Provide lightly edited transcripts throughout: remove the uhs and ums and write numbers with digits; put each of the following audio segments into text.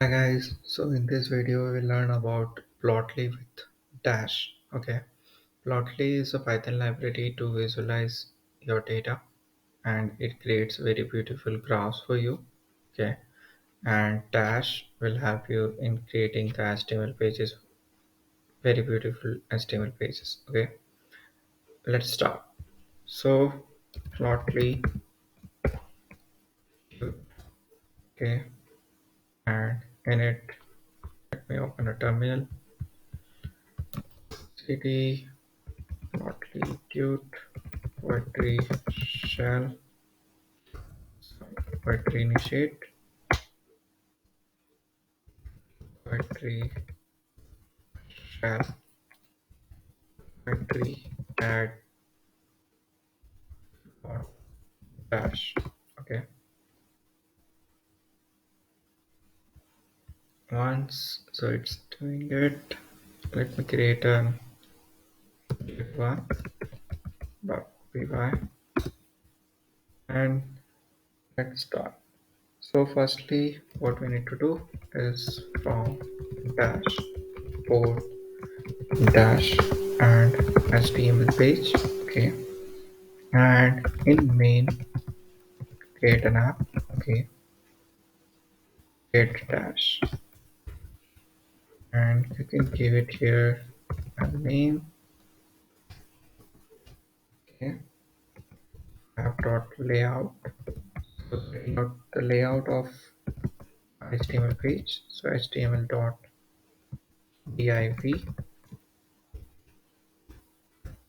Hi guys, so in this video we will learn about Plotly with Dash. Okay, Plotly is a Python library to visualize your data and it creates very beautiful graphs for you. Okay, and Dash will help you in creating the HTML pages, very beautiful HTML pages. Okay, let's start. So, Plotly, okay, and in it, let me open a terminal. Cd Plotly Tut poetry shall poetry initiate poetry shall poetry add or dash. Okay, once so it's doing it, let me create a one dot py and let's start. So firstly what we need to do is from dash port dash and html page. Okay, and in main create an app. Okay, get dash and you can give it here a name. Okay, app dot layout. So the layout of HTML page. So HTML dot div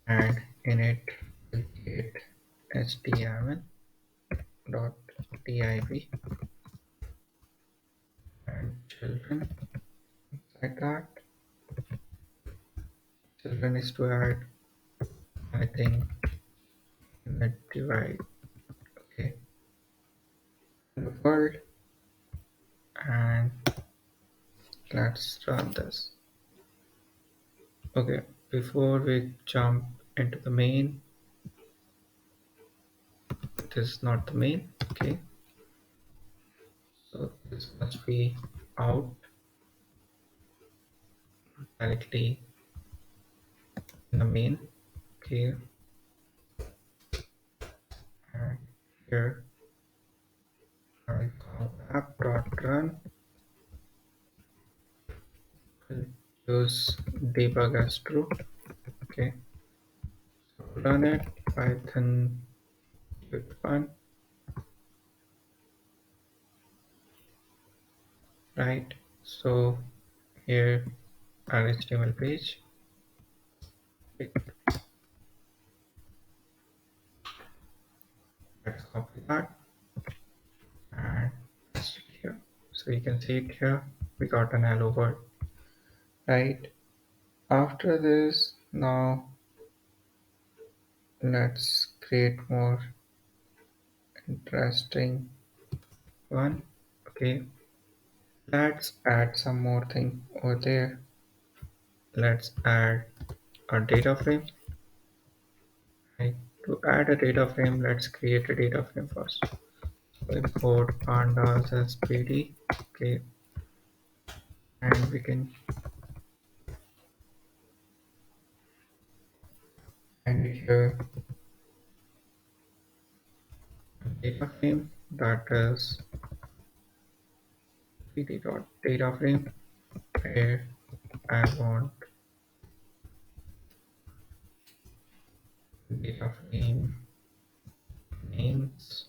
and in it we'll get HTML dot div and children. Like that, children is to add anything in the divide. Okay, in the world and let's run this. Okay, before we jump into the main, this is not the main. Okay, so this must be out directly in the main. Okay, and here I call app.run. We'll use debug as true. Okay, so run it Python with one, right? So here our HTML page. Let's copy that and paste it here. So you can see it here. We got an hello world, right? After this, now let's create more interesting one. Okay, let's add some more thing over there. Let's add a data frame. Right? To add a data frame, let's create a data frame first. So import pandas as pd. Okay, and we can add it here a data frame that is pd dot data frame where I want data frame names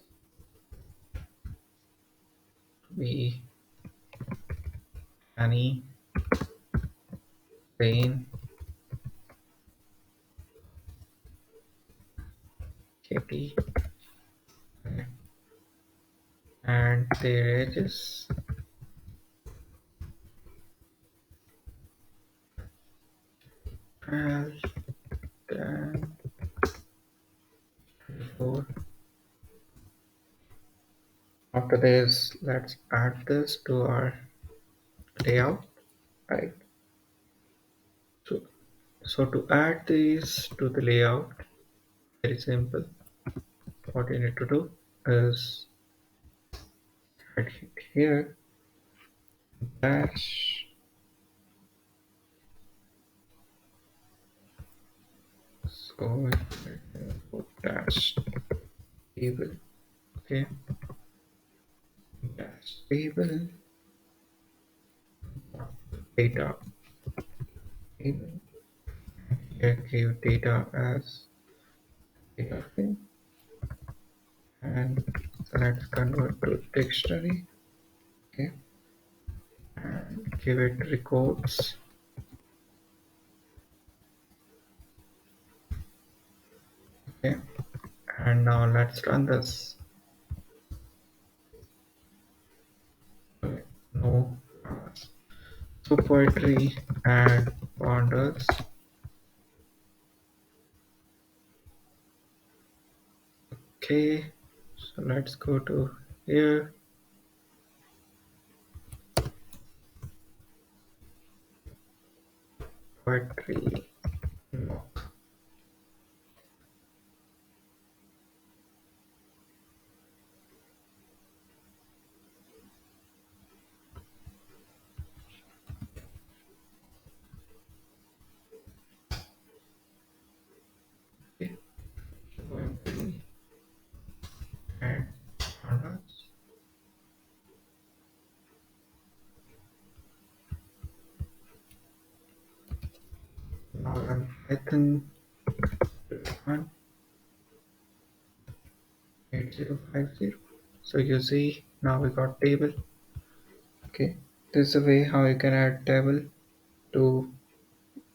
to be Annie, Rain, Katie, and their ages 12, 10, 24. After this, let's add this to our layout, right? So, so to add these to the layout, very simple. What you need to do is add it here dash. So put dash table. Okay, dash table data table. Here give data as data frame, and so let's convert to dictionary. Okay, and give it records. Okay, and now let's run this. Okay, no. So poetry and wonders. Okay, so let's go to here. Poetry. No. Okay, poetry and wonders. Now run Python 8050. So you see now we got table. Okay, this is a way how you can add table to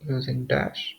using dash.